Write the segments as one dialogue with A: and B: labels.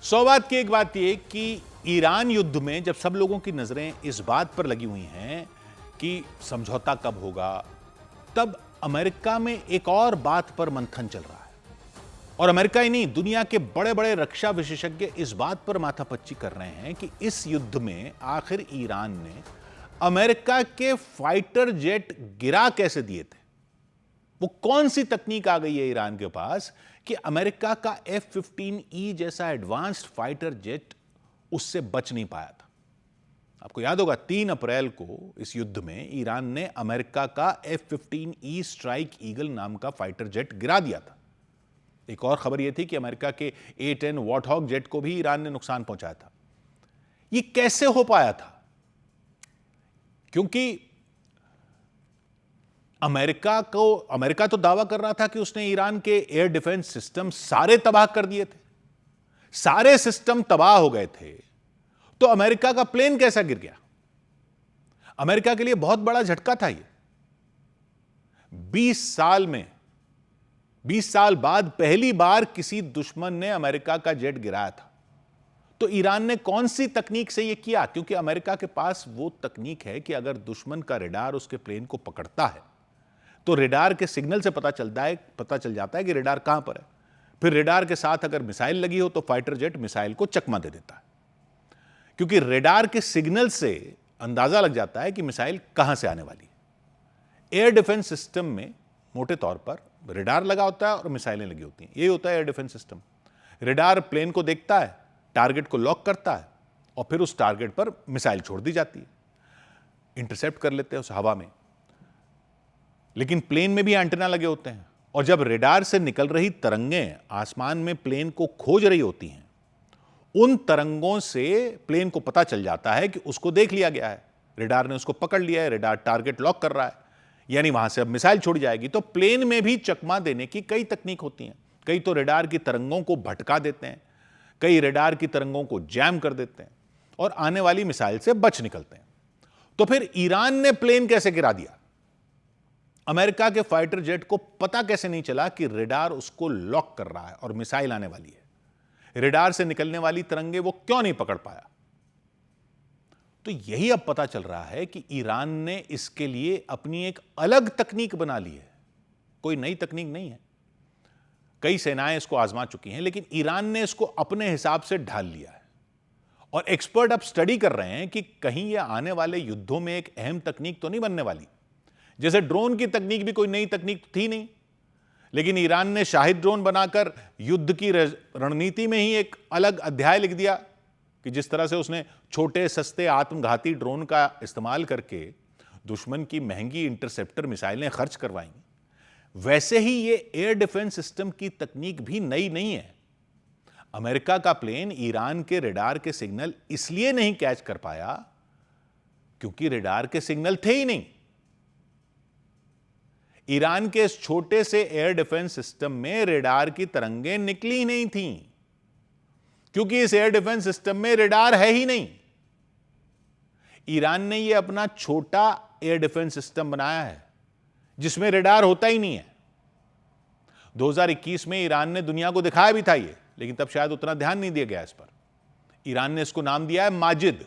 A: सौ बात की एक बात यह कि ईरान युद्ध में जब सब लोगों की नजरें इस बात पर लगी हुई हैं कि समझौता कब होगा, तब अमेरिका में एक और बात पर मंथन चल रहा है। और अमेरिका ही नहीं, दुनिया के बड़े बड़े रक्षा विशेषज्ञ इस बात पर माथापच्ची कर रहे हैं कि इस युद्ध में आखिर ईरान ने अमेरिका के फाइटर जेट गिरा कैसे दिए थे। वो कौन सी तकनीक आ गई है ईरान के पास कि अमेरिका का F-15E जैसा एडवांस्ड फाइटर जेट उससे बच नहीं पाया था। आपको याद होगा 3 अप्रैल को इस युद्ध में ईरान ने अमेरिका का F-15E स्ट्राइक ईगल नाम का फाइटर जेट गिरा दिया था। एक और खबर यह थी कि अमेरिका के A-10 वॉरहॉग जेट को भी ईरान ने नुकसान पहुंचाया था। यह कैसे हो पाया था? क्योंकि अमेरिका तो दावा कर रहा था कि उसने ईरान के एयर डिफेंस सिस्टम सारे तबाह कर दिए थे। सारे सिस्टम तबाह हो गए थे, तो अमेरिका का प्लेन कैसा गिर गया? अमेरिका के लिए बहुत बड़ा झटका था यह। 20 साल बाद पहली बार किसी दुश्मन ने अमेरिका का जेट गिराया था। तो ईरान ने कौन सी तकनीक से यह किया? क्योंकि अमेरिका के पास वो तकनीक है कि अगर दुश्मन का रडार उसके प्लेन को पकड़ता है तो रडार के सिग्नल से पता चल जाता है कि रडार कहां पर है। फिर रडार के साथ अगर मिसाइल लगी हो तो फाइटर जेट मिसाइल को चकमा दे देता है, क्योंकि रडार के सिग्नल से अंदाजा लग जाता है कि मिसाइल कहां से आने वाली है। एयर डिफेंस सिस्टम में मोटे तौर पर रडार लगा होता है और मिसाइलें लगी होती हैं। यही होता है air defence system. Radar plane को देखता है, टारगेट को लॉक करता है और फिर उस टारगेट पर मिसाइल छोड़ दी जाती है, इंटरसेप्ट कर लेते हैं उस हवा में। लेकिन प्लेन में भी एंटेना लगे होते हैं, और जब रडार से निकल रही तरंगें आसमान में प्लेन को खोज रही होती हैं, उन तरंगों से प्लेन को पता चल जाता है कि उसको देख लिया गया है, रडार ने उसको पकड़ लिया है, रडार टारगेट लॉक कर रहा है, यानी वहां से अब मिसाइल छोड़ी जाएगी। तो प्लेन में भी चकमा देने की कई तकनीक होती हैं। कई तो रडार की तरंगों को भटका देते हैं, कई रडार की तरंगों को जैम कर देते हैं और आने वाली मिसाइल से बच निकलते हैं। तो फिर ईरान ने प्लेन कैसे गिरा दिया? अमेरिका के फाइटर जेट को पता कैसे नहीं चला कि रडार उसको लॉक कर रहा है और मिसाइल आने वाली है? रडार से निकलने वाली तरंगे वो क्यों नहीं पकड़ पाया? तो यही अब पता चल रहा है कि ईरान ने इसके लिए अपनी एक अलग तकनीक बना ली है। कोई नई तकनीक नहीं है, कई सेनाएं इसको आजमा चुकी हैं, लेकिन ईरान ने इसको अपने हिसाब से ढाल लिया है। और एक्सपर्ट अब स्टडी कर रहे हैं कि कहीं यह आने वाले युद्धों में एक अहम तकनीक तो नहीं बनने वाली। जैसे ड्रोन की तकनीक भी कोई नई तकनीक थी नहीं, लेकिन ईरान ने शाहिद ड्रोन बनाकर युद्ध की रणनीति में ही एक अलग अध्याय लिख दिया कि जिस तरह से उसने छोटे सस्ते आत्मघाती ड्रोन का इस्तेमाल करके दुश्मन की महंगी इंटरसेप्टर मिसाइलें खर्च करवाई, वैसे ही ये एयर डिफेंस सिस्टम की तकनीक भी नई नहीं है। अमेरिका का प्लेन ईरान के रडार के सिग्नल इसलिए नहीं कैच कर पाया क्योंकि रडार के सिग्नल थे ही नहीं। ईरान के इस छोटे से एयर डिफेंस सिस्टम में रडार की तरंगें निकली ही नहीं थीं, क्योंकि इस एयर डिफेंस सिस्टम में रडार है ही नहीं। ईरान ने यह अपना छोटा एयर डिफेंस सिस्टम बनाया है जिसमें रडार होता ही नहीं है। 2021 में ईरान ने दुनिया को दिखाया भी था ये, लेकिन तब शायद उतना ध्यान नहीं दिया गया इस पर। ईरान ने इसको नाम दिया है माजिद।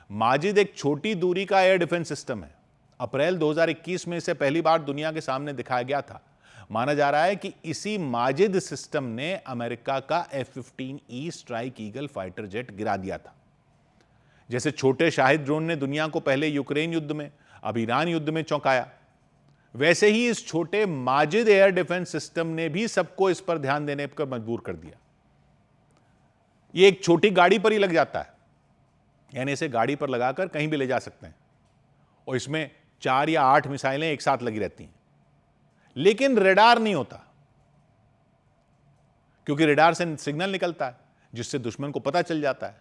A: माजिद एक छोटी दूरी का एयर डिफेंस सिस्टम है। अप्रैल 2021 में इसे पहली बार दुनिया के सामने दिखाया गया था। माना जा रहा है कि इसी माजिद सिस्टम ने अमेरिका का F-15E strike eagle fighter jet गिरा दिया था। जैसे छोटे शाहिद ड्रोन ने दुनिया को पहले यूक्रेन युद्ध में, अब ईरान युद्ध में चौंकाया, वैसे ही इस छोटे माजिद एयर डिफेंस सिस्टम ने भी सबको इस पर ध्यान देने पर मजबूर कर दिया। यह एक छोटी गाड़ी पर ही लग जाता है, यानी इसे गाड़ी पर लगाकर कहीं भी ले जा सकते हैं, और इसमें 4 या 8 मिसाइलें एक साथ लगी रहती हैं। लेकिन रडार नहीं होता, क्योंकि रडार से सिग्नल निकलता है जिससे दुश्मन को पता चल जाता है।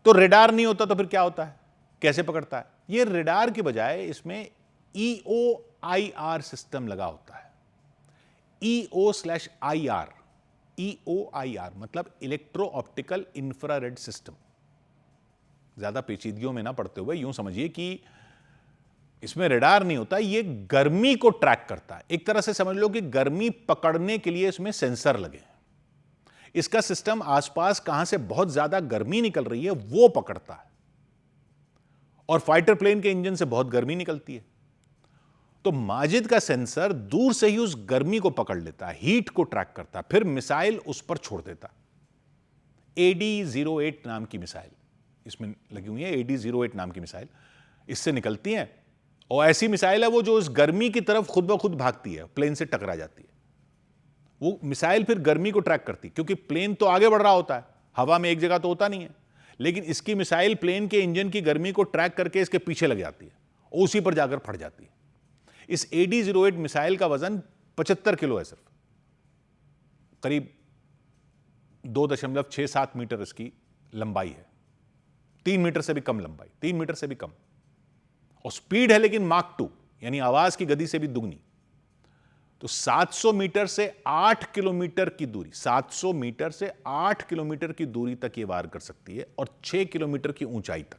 A: तो रडार नहीं होता तो फिर क्या होता है, कैसे पकड़ता है? यह रडार के बजाय इसमें EOIR सिस्टम लगा होता है। EO/IR, EOIR मतलब इलेक्ट्रो ऑप्टिकल इंफ्रारेड सिस्टम। ज्यादा पेचीदगियों में ना पड़ते हुए यूं समझिए कि इसमें रडार नहीं होता, ये गर्मी को ट्रैक करता है। एक तरह से समझ लो कि गर्मी पकड़ने के लिए इसमें सेंसर लगे हैं। इसका सिस्टम आसपास कहां से बहुत ज्यादा गर्मी निकल रही है वो पकड़ता है, और फाइटर प्लेन के इंजन से बहुत गर्मी निकलती है। तो माजिद का सेंसर दूर से ही उस गर्मी को पकड़ लेता है, हीट को ट्रैक करता है, फिर मिसाइल उस पर छोड़ देता। AD-08 नाम की मिसाइल इसमें लगी हुई है। AD-08 नाम की मिसाइल इससे निकलती है, और ऐसी मिसाइल है वो जो उस गर्मी की तरफ खुद ब खुद भागती है, प्लेन से टकरा जाती है। वो मिसाइल फिर गर्मी को ट्रैक करती, क्योंकि प्लेन तो आगे बढ़ रहा होता है, हवा में एक जगह तो होता नहीं है, लेकिन इसकी मिसाइल प्लेन के इंजन की गर्मी को ट्रैक करके इसके पीछे लग जाती है और उसी पर जाकर फट जाती है। इस AD-08 मिसाइल का वजन 75 किलो है, सिर्फ करीब 2.67 मीटर इसकी लंबाई है, 3 मीटर से भी कम लंबाई, 3 मीटर से भी कम, और स्पीड है लेकिन माक 2 यानी आवाज की गति से भी दुगनी। तो 700 मीटर से 8 किलोमीटर की दूरी, 700 मीटर से 8 किलोमीटर की दूरी तक ये वार कर सकती है, और 6 किलोमीटर की ऊंचाई तक।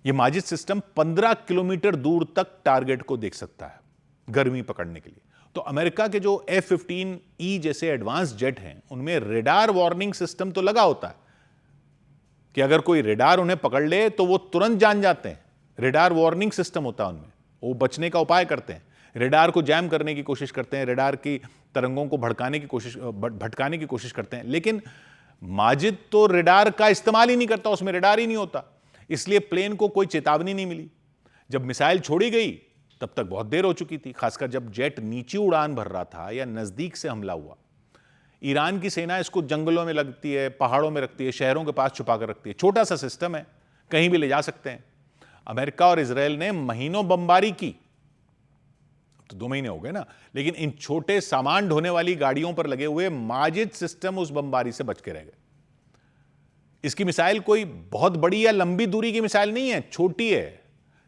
A: यह माजिद सिस्टम 15 किलोमीटर दूर तक टारगेट को देख सकता है गर्मी पकड़ने के लिए। तो अमेरिका के जो F-15E जैसे एडवांस जेट हैं, उनमें रेडार वार्निंग सिस्टम तो लगा होता है कि अगर कोई रेडार उन्हें पकड़ ले तो वो तुरंत जान जाते हैं। रेडार वार्निंग सिस्टम होता है उनमें, वो बचने का उपाय करते हैं, रेडार को जैम करने की कोशिश करते हैं, रेडार की तरंगों को भटकाने की कोशिश करते हैं। लेकिन माजिद तो रेडार का इस्तेमाल ही नहीं करता, उसमें रेडार ही नहीं होता, इसलिए प्लेन को कोई चेतावनी नहीं मिली। जब मिसाइल छोड़ी गई तब तक बहुत देर हो चुकी थी, खासकर जब जेट नीचे उड़ान भर रहा था या नजदीक से हमला हुआ। ईरान की सेना इसको जंगलों में लगती है, पहाड़ों में रखती है, शहरों के पास छुपा कर रखती है। छोटा सा सिस्टम है, कहीं भी ले जा सकते हैं। अमेरिका और इजराइल ने महीनों बमबारी की, तो 2 महीने हो गए ना, लेकिन इन छोटे सामान ढोने वाली गाड़ियों पर लगे हुए माजिद सिस्टम उस बमबारी से बच के रह गए। इसकी मिसाइल कोई बहुत बड़ी या लंबी दूरी की मिसाइल नहीं है, छोटी है,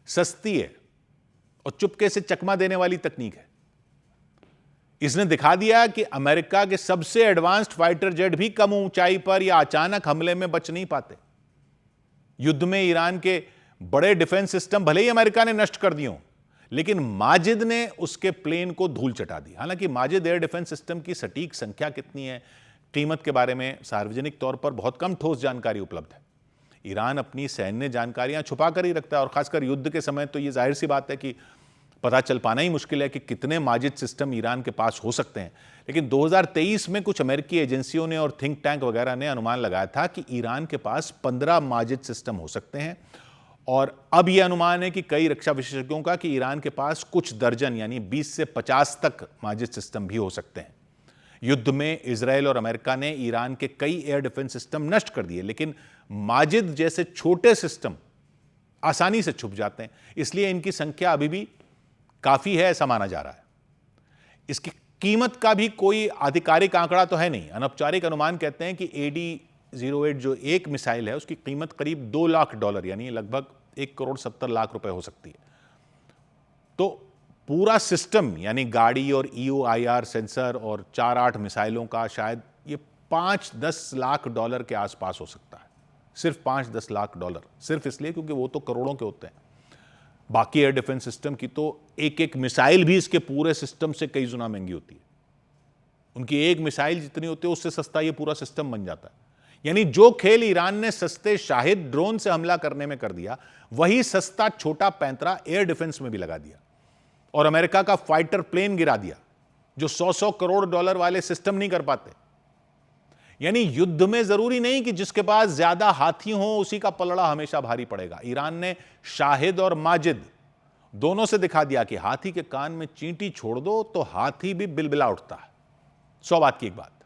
A: सस्ती है और चुपके से चकमा देने वाली तकनीक है। इसने दिखा दिया कि अमेरिका के सबसे एडवांस्ड फाइटर जेट भी कम ऊंचाई पर या अचानक हमले में बच नहीं पाते। युद्ध में ईरान के बड़े डिफेंस सिस्टम भले ही अमेरिका ने नष्ट कर दिए हों, लेकिन माजिद ने उसके प्लेन को धूल चटा दी। हालांकि माजिद एयर डिफेंस सिस्टम की सटीक संख्या कितनी है, कीमत के बारे में सार्वजनिक तौर पर बहुत कम ठोस जानकारी उपलब्ध है। ईरान अपनी सैन्य जानकारियां छुपा कर ही रखता है, और खासकर युद्ध के समय तो यह जाहिर सी बात है कि पता चल पाना ही मुश्किल है कि कितने माजिद सिस्टम ईरान के पास हो सकते हैं। लेकिन 2023 में कुछ अमेरिकी एजेंसियों ने और थिंक टैंक वगैरह ने अनुमान लगाया था कि ईरान के पास 15 माजिद सिस्टम हो सकते हैं, और अब यह अनुमान है कि कई रक्षा विशेषज्ञों का कि ईरान के पास कुछ दर्जन यानी 20 से 50 तक माजिद सिस्टम भी हो सकते हैं। युद्ध में इजराइल और अमेरिका ने ईरान के कई एयर डिफेंस सिस्टम नष्ट कर दिए, लेकिन माजिद जैसे छोटे सिस्टम आसानी से छुप जाते हैं, इसलिए इनकी संख्या अभी भी काफी है ऐसा माना जा रहा है। इसकी कीमत का भी कोई आधिकारिक आंकड़ा तो है नहीं। अनौपचारिक अनुमान कहते हैं कि AD-08 जो एक मिसाइल है उसकी कीमत करीब $2 लाख यानी लगभग 1,70,00,000 रुपए हो सकती है। तो पूरा सिस्टम यानी गाड़ी और EO/IR सेंसर और 4-8 मिसाइलों का शायद ये $5-10 लाख के आसपास हो सकता है। सिर्फ $5-10 लाख, सिर्फ इसलिए क्योंकि वो तो करोड़ों के होते हैं। बाकी एयर डिफेंस सिस्टम की तो एक एक मिसाइल भी इसके पूरे सिस्टम से कई गुना महंगी होती है। उनकी एक मिसाइल जितनी होती है उससे सस्ता ये पूरा सिस्टम बन जाता है। यानी जो खेल ईरान ने सस्ते शाहिद ड्रोन से हमला करने में कर दिया, वही सस्ता छोटा पैंतरा एयर डिफेंस में भी लगा दिया, और अमेरिका का फाइटर प्लेन गिरा दिया जो $100 करोड़ वाले सिस्टम नहीं कर पाते। यानी युद्ध में जरूरी नहीं कि जिसके पास ज्यादा हाथी हो उसी का पलड़ा हमेशा भारी पड़ेगा। ईरान ने शाहिद और माजिद दोनों से दिखा दिया कि हाथी के कान में चींटी छोड़ दो तो हाथी भी बिलबिला उठता है। 100 बात की एक बात।